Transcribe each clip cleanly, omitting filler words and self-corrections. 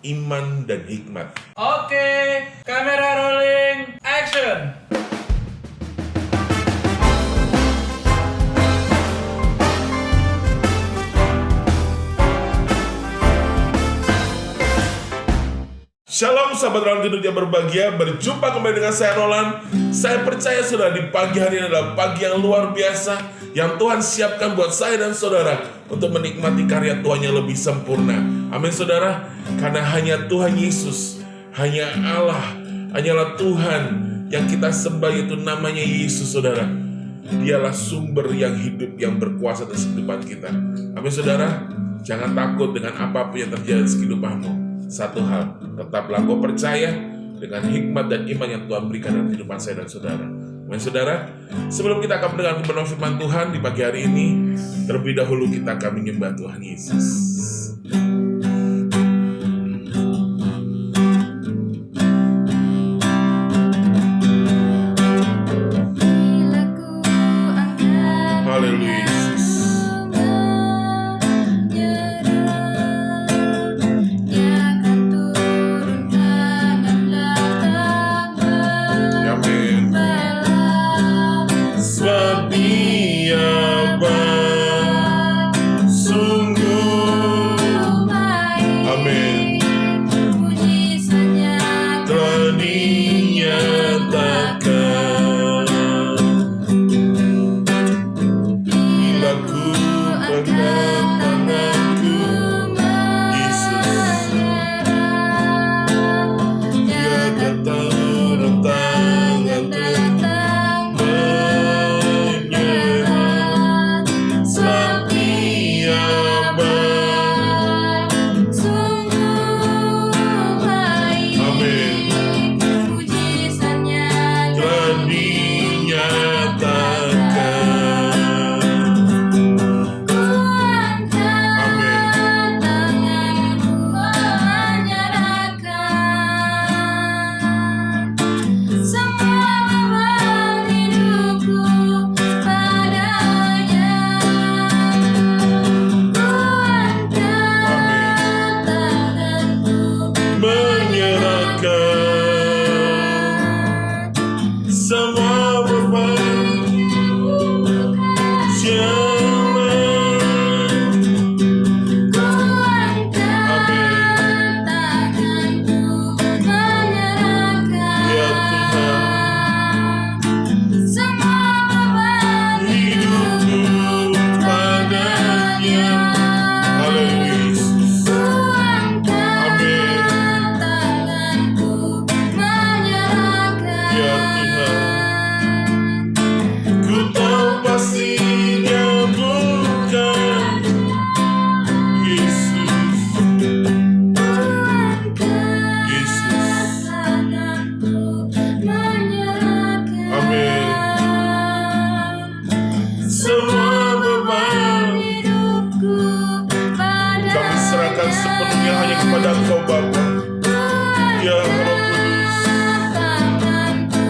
iman dan hikmat. Oke, kamera rolling, action. Shalom sahabat Roland Tidur yang berbahagia, berjumpa kembali dengan saya Roland. Saya percaya saudara di pagi hari ini adalah pagi yang luar biasa yang Tuhan siapkan buat saya dan saudara untuk menikmati karya Tuhan yang lebih sempurna. Amin saudara, karena hanya Tuhan Yesus, hanya Allah, hanyalah Tuhan yang kita sembah, itu namanya Yesus saudara. Dialah sumber yang hidup yang berkuasa atas kehidupan kita. Amin saudara, jangan takut dengan apapun yang terjadi di kehidupanmu. Satu hal, tetaplah kau percaya dengan hikmat dan iman yang Tuhan berikan dalam kehidupan saya dan saudara. Amin saudara, sebelum kita akan mendengar kebenaran firman Tuhan di pagi hari ini, terlebih dahulu kita akan menyembah Tuhan Yesus. Haleluya.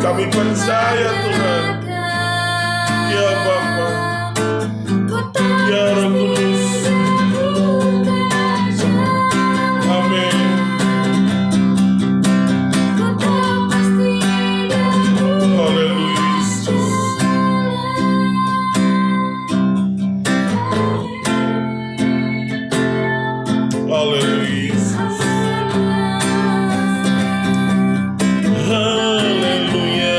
Kami percaya Tuhan, ya Bapa, ya Roh Kudus. Amin. Haleluya. Haleluya.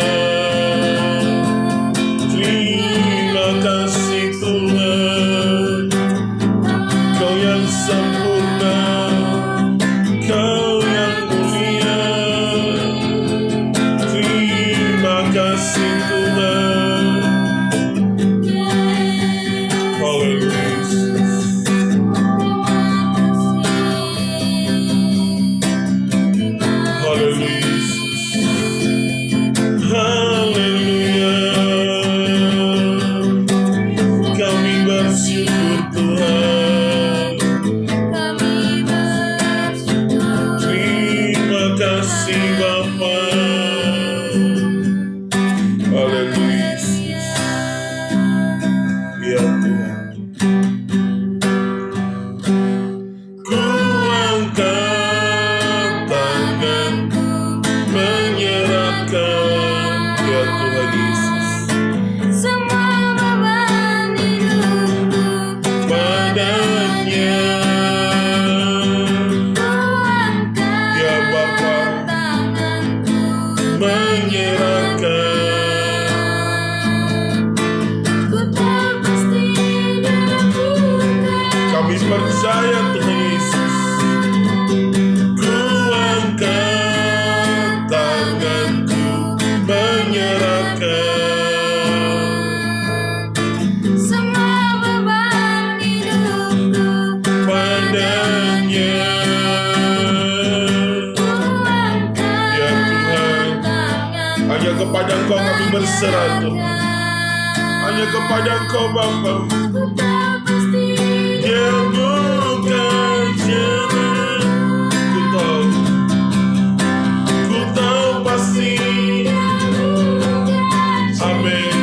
berserah Tuhan. Hanya kepada Engkau Bapa. Dia bukan jalan. Ku tahu pasti. Amin.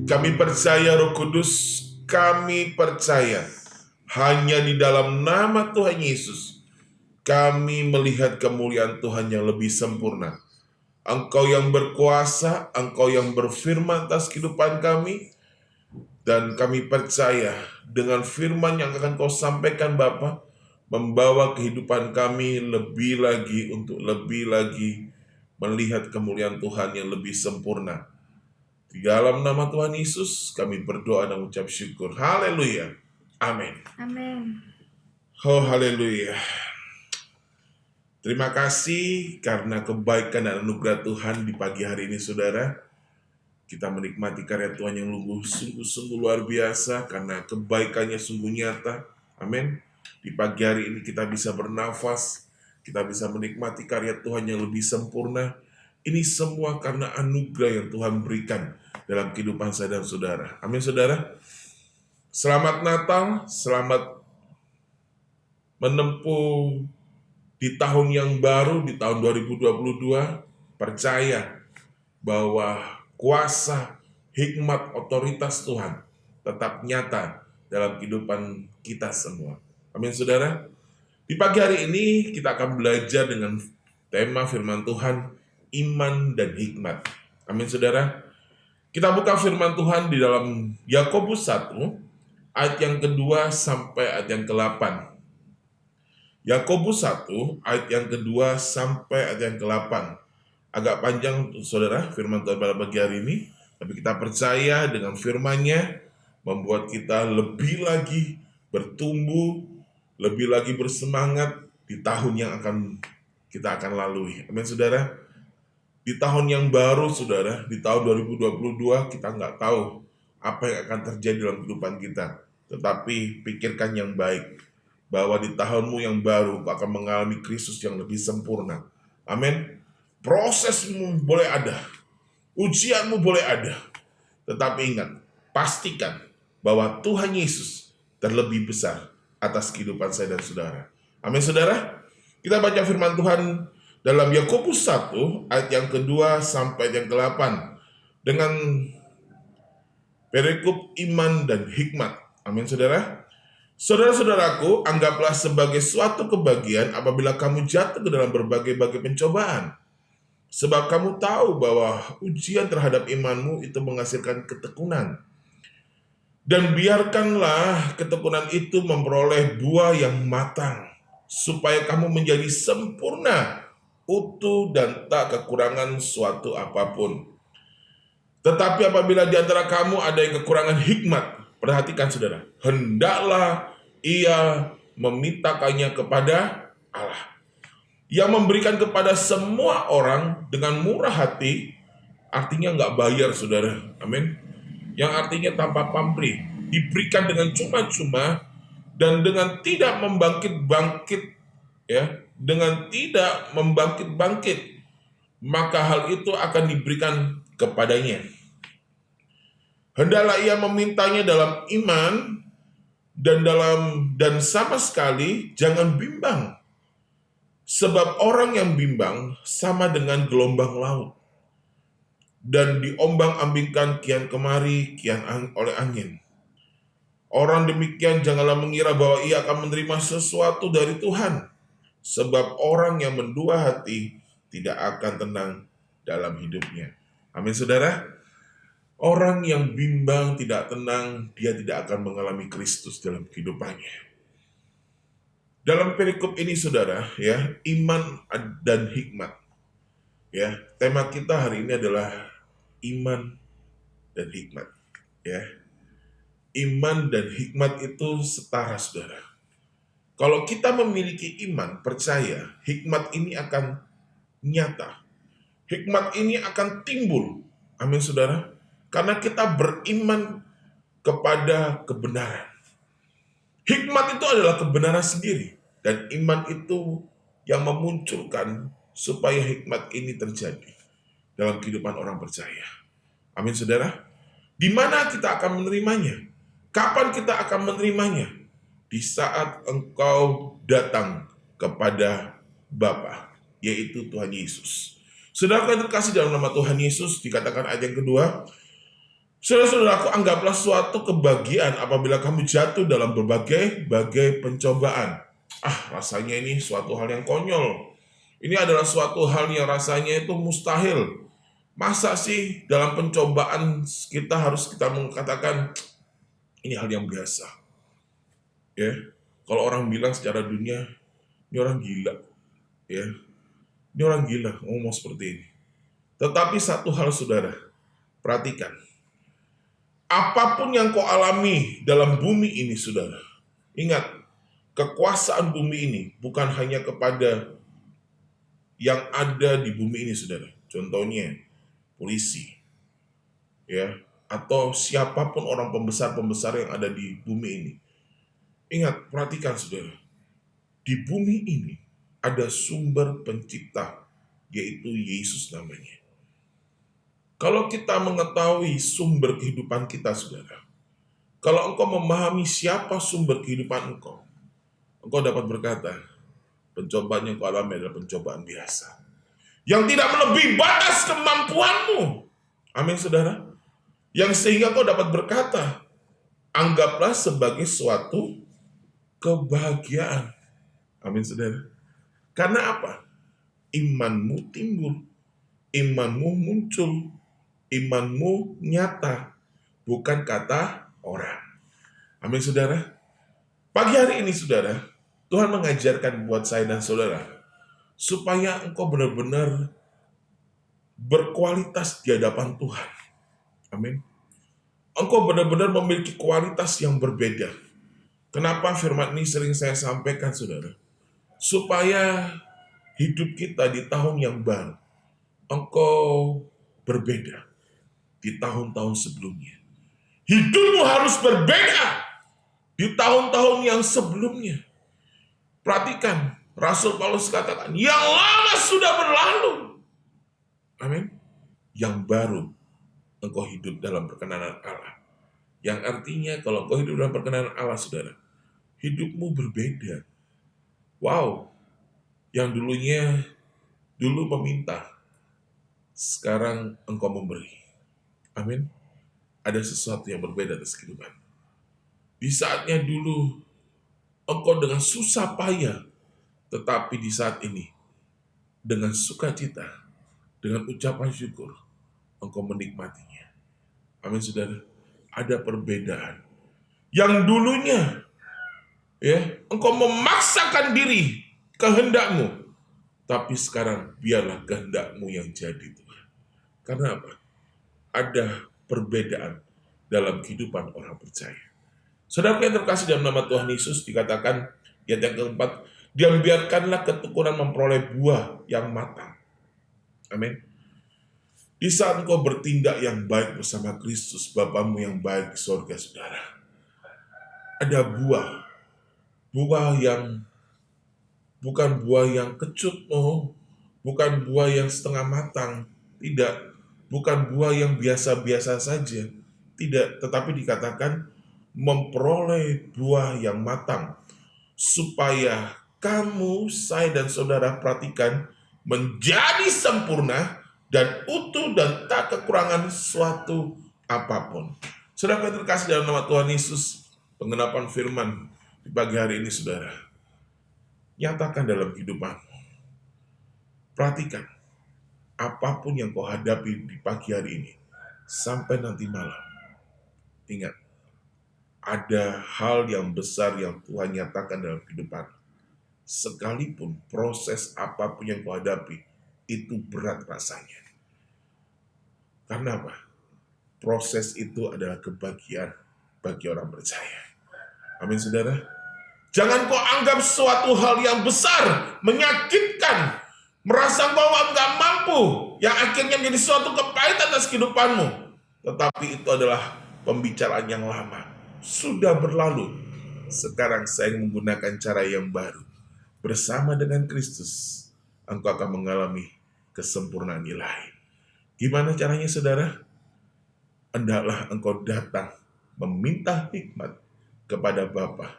Kami percaya Roh Kudus, kami percaya hanya di dalam nama Tuhan Yesus kami melihat kemuliaan Tuhan yang lebih sempurna. Engkau yang berkuasa, Engkau yang berfirman atas kehidupan kami, dan kami percaya dengan firman yang akan Kau sampaikan Bapa, membawa kehidupan kami lebih lagi untuk lebih lagi melihat kemuliaan Tuhan yang lebih sempurna. Di dalam nama Tuhan Yesus kami berdoa dan mengucap syukur. Haleluya. Amin. Amin. Oh haleluya. Terima kasih karena kebaikan dan anugerah Tuhan di pagi hari ini saudara. Kita menikmati karya Tuhan yang sungguh-sungguh luar biasa karena kebaikannya sungguh nyata. Amin. Di pagi hari ini kita bisa bernafas, kita bisa menikmati karya Tuhan yang lebih sempurna. Ini semua karena anugerah yang Tuhan berikan dalam kehidupan saya dan saudara. Amin saudara. Selamat Natal, selamat menempuh di tahun yang baru, di tahun 2022. Percaya bahwa kuasa, hikmat, otoritas Tuhan tetap nyata dalam kehidupan kita semua. Amin saudara. Di pagi hari ini kita akan belajar dengan tema firman Tuhan, iman dan hikmat. Amin saudara. Kita buka firman Tuhan di dalam Yakobus 1 ayat yang kedua sampai ayat yang ke-8. Yakobus 1 ayat yang kedua sampai ayat yang ke-8. Agak panjang saudara firman Tuhan pada pagi hari ini, tapi kita percaya dengan firman-Nya membuat kita lebih lagi bertumbuh, lebih lagi bersemangat di tahun yang kita akan lalui. Amin saudara. Di tahun yang baru saudara, di tahun 2022 kita nggak tahu apa yang akan terjadi dalam kehidupan kita. Tetapi pikirkan yang baik, bahwa di tahunmu yang baru kau akan mengalami Kristus yang lebih sempurna. Amin. Prosesmu boleh ada, ujianmu boleh ada. Tetapi ingat, pastikan bahwa Tuhan Yesus terlebih besar atas kehidupan saya dan saudara. Amin saudara. Kita baca firman Tuhan dalam Yakobus 1 ayat yang kedua sampai yang ke-8 dengan perikop iman dan hikmat. Amin saudara. Saudara-saudaraku, anggaplah sebagai suatu kebahagiaan apabila kamu jatuh ke dalam berbagai-bagai pencobaan. Sebab kamu tahu bahwa ujian terhadap imanmu itu menghasilkan ketekunan. Dan biarkanlah ketekunan itu memperoleh buah yang matang, supaya kamu menjadi sempurna, utuh dan tak kekurangan suatu apapun. Tetapi apabila di antara kamu ada yang kekurangan hikmat, perhatikan saudara, hendaklah ia memintakannya kepada Allah, yang memberikan kepada semua orang dengan murah hati, artinya nggak bayar saudara, amin. Yang artinya tanpa pamrih, diberikan dengan cuma-cuma dan dengan tidak membangkit-bangkit, ya, dengan tidak membangkit-bangkit, maka hal itu akan diberikan kepadanya. Hendaklah ia memintanya dalam iman dan sama sekali jangan bimbang. Sebab orang yang bimbang sama dengan gelombang laut dan diombang-ambingkan kian kemari, kian oleh angin. Orang demikian janganlah mengira bahwa ia akan menerima sesuatu dari Tuhan. Sebab orang yang mendua hati tidak akan tenang dalam hidupnya. Amin saudara. Orang yang bimbang, tidak tenang, dia tidak akan mengalami Kristus dalam kehidupannya. Dalam perikop ini saudara, ya, iman dan hikmat. Ya, tema kita hari ini adalah iman dan hikmat. Ya. Iman dan hikmat itu setara saudara. Kalau kita memiliki iman, percaya, hikmat ini akan nyata. Hikmat ini akan timbul. Amin saudara. Karena kita beriman kepada kebenaran. Hikmat itu adalah kebenaran sendiri. Dan iman itu yang memunculkan supaya hikmat ini terjadi dalam kehidupan orang percaya. Amin saudara. Di mana kita akan menerimanya? Kapan kita akan menerimanya? Di saat engkau datang kepada Bapa, yaitu Tuhan Yesus. Saudara yang terkasih dalam nama Tuhan Yesus, dikatakan ayat yang kedua, saudara-saudaraku, anggaplah suatu kebahagiaan apabila kamu jatuh dalam berbagai pencobaan. Rasanya ini suatu hal yang konyol. Ini adalah suatu hal yang rasanya itu mustahil. Masa sih dalam pencobaan kita mengatakan ini hal yang biasa. Ya, kalau orang bilang secara dunia, ini orang gila. Ya, ini orang gila ngomong seperti ini. Tetapi satu hal saudara, perhatikan. Apapun yang kau alami dalam bumi ini saudara, ingat, kekuasaan bumi ini bukan hanya kepada yang ada di bumi ini saudara. Contohnya, polisi, ya, atau siapapun orang pembesar yang ada di bumi ini. Ingat, perhatikan saudara, di bumi ini ada sumber pencipta, yaitu Yesus namanya. Kalau kita mengetahui sumber kehidupan kita saudara, kalau engkau memahami siapa sumber kehidupan engkau dapat berkata, pencobaan yang kau alami adalah pencobaan biasa, yang tidak melebihi batas kemampuanmu. Amin saudara. Yang sehingga kau dapat berkata, anggaplah sebagai suatu kebahagiaan. Amin saudara. Karena apa? Imanmu timbul, imanmu muncul, imanmu nyata, bukan kata orang. Amin saudara. Pagi hari ini saudara, Tuhan mengajarkan buat saya dan saudara, supaya engkau benar-benar berkualitas di hadapan Tuhan. Amin. Engkau benar-benar memiliki kualitas yang berbeda. Kenapa firman ini sering saya sampaikan saudara? Supaya hidup kita di tahun yang baru, engkau berbeda di tahun-tahun sebelumnya. Hidupmu harus berbeda di tahun-tahun yang sebelumnya. Perhatikan, Rasul Paulus katakan, yang lama sudah berlalu. Amin. Yang baru, engkau hidup dalam perkenanan Allah. Yang artinya kalau engkau hidup dalam perkenanan Allah, saudara, hidupmu berbeda. Wow, yang dulu meminta, sekarang engkau memberi. Amin. Ada sesuatu yang berbeda atas kehidupan. Di saatnya dulu, engkau dengan susah payah, tetapi di saat ini, dengan sukacita, dengan ucapan syukur, engkau menikmatinya. Amin saudara. Ada perbedaan. Yang dulunya, engkau memaksakan diri, kehendakmu. Tapi sekarang, biarlah kehendakmu yang jadi Tuhan. Karena apa? Ada perbedaan dalam kehidupan orang percaya. Saudara yang terkasih dalam nama Tuhan Yesus, dikatakan ayat yang keempat, dan biarkanlah ketekunan memperoleh buah yang matang. Amin. Di saat engkau bertindak yang baik bersama Kristus, Bapamu yang baik di surga, saudara, ada buah yang bukan buah yang kecut, bukan buah yang setengah matang, tidak, bukan buah yang biasa-biasa saja, tidak, tetapi dikatakan memperoleh buah yang matang, supaya kamu, saya dan saudara perhatikan, menjadi sempurna dan utuh dan tak kekurangan suatu apapun. Saudara yang terkasih dalam nama Tuhan Yesus, pengenapan firman di pagi hari ini saudara, nyatakan dalam kehidupanmu. Perhatikan, apapun yang kau hadapi di pagi hari ini, sampai nanti malam, ingat, ada hal yang besar yang Tuhan nyatakan dalam kehidupan. Sekalipun proses apapun yang kau hadapi, itu berat rasanya. Karena apa? Proses itu adalah kebahagiaan bagi orang percaya. Amin saudara. Jangan kau anggap suatu hal yang besar, menyakitkan, merasa kau nggak mampu, yang akhirnya menjadi suatu kepahitan atas kehidupanmu. Tetapi itu adalah pembicaraan yang lama. Sudah berlalu. sekarang saya menggunakan cara yang baru. Bersama dengan Kristus, engkau akan mengalami kesempurnaan ilahi. Gimana caranya, saudara? Hendaklah engkau datang meminta hikmat kepada Bapa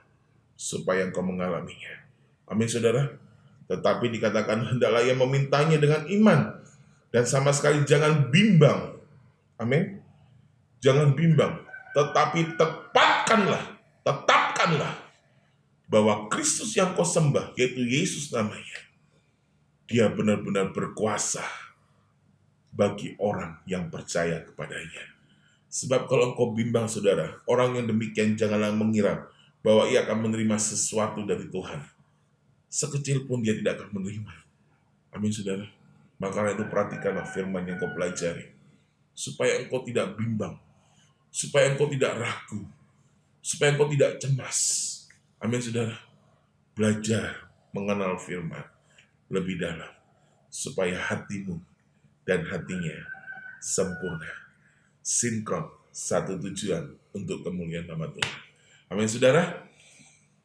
supaya engkau mengalaminya. Amin, saudara. Tetapi dikatakan hendaklah ia memintanya dengan iman dan sama sekali jangan bimbang. Amin. Jangan bimbang, tetapi tetapkanlah bahwa Kristus yang kau sembah, yaitu Yesus namanya, dia benar-benar berkuasa bagi orang yang percaya kepadanya. Sebab kalau engkau bimbang, saudara, orang yang demikian janganlah mengira bahwa ia akan menerima sesuatu dari Tuhan. Sekecil pun dia tidak akan menerima. Amin, saudara. Maka itu perhatikanlah firman yang kau pelajari, supaya engkau tidak bimbang, supaya engkau tidak ragu, supaya engkau tidak cemas. Amin, saudara. Belajar mengenal firman lebih dalam, supaya hatimu dan hatinya sempurna, sinkron, satu tujuan untuk kemuliaan nama Tuhan. Amin, saudara.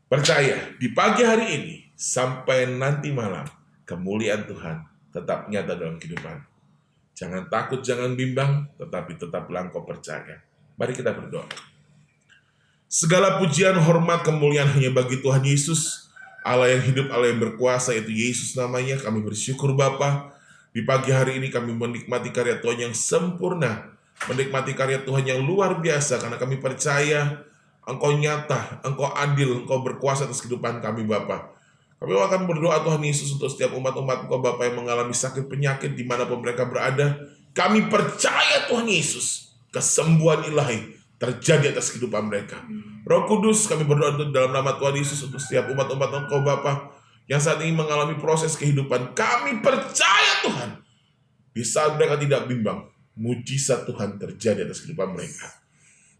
Percaya, di pagi hari ini sampai nanti malam, kemuliaan Tuhan tetap nyata dalam kehidupan. Jangan takut, jangan bimbang, tetapi tetaplah engkau percaya. Mari kita berdoa. Segala pujian, hormat, kemuliaan hanya bagi Tuhan Yesus, Allah yang hidup, Allah yang berkuasa, yaitu Yesus namanya. Kami bersyukur Bapa, di pagi hari ini kami menikmati karya Tuhan yang sempurna, menikmati karya Tuhan yang luar biasa, karena kami percaya Engkau nyata, Engkau adil, Engkau berkuasa atas kehidupan kami Bapa. Kami akan berdoa Tuhan Yesus untuk setiap umat-umat Engkau Bapa yang mengalami sakit penyakit dimanapun mereka berada. Kami percaya Tuhan Yesus, kesembuhan ilahi terjadi atas kehidupan mereka. Roh Kudus, kami berdoa untuk dalam nama Tuhan Yesus untuk setiap umat-umat Engkau Bapa yang saat ini mengalami proses kehidupan. Kami percaya Tuhan, di saat mereka tidak bimbang, mujizat Tuhan terjadi atas kehidupan mereka.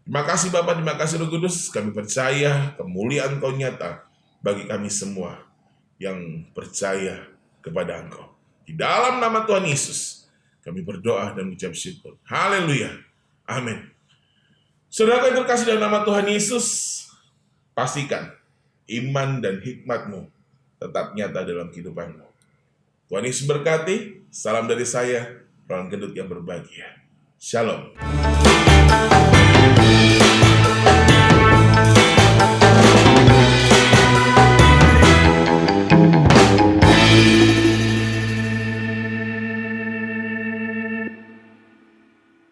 Terima kasih Bapa, terima kasih Roh Kudus. Kami percaya kemuliaan Engkau nyata bagi kami semua yang percaya kepada Engkau. Di dalam nama Tuhan Yesus kami berdoa dan mengucap syukur. Haleluya. Amin. Saudara yang terkasih dalam nama Tuhan Yesus, pastikan iman dan hikmat-Mu tetap nyata dalam kehidupan-Mu. Tuhan Yesus berkati. Salam dari saya, orang gendut yang berbahagia. Shalom.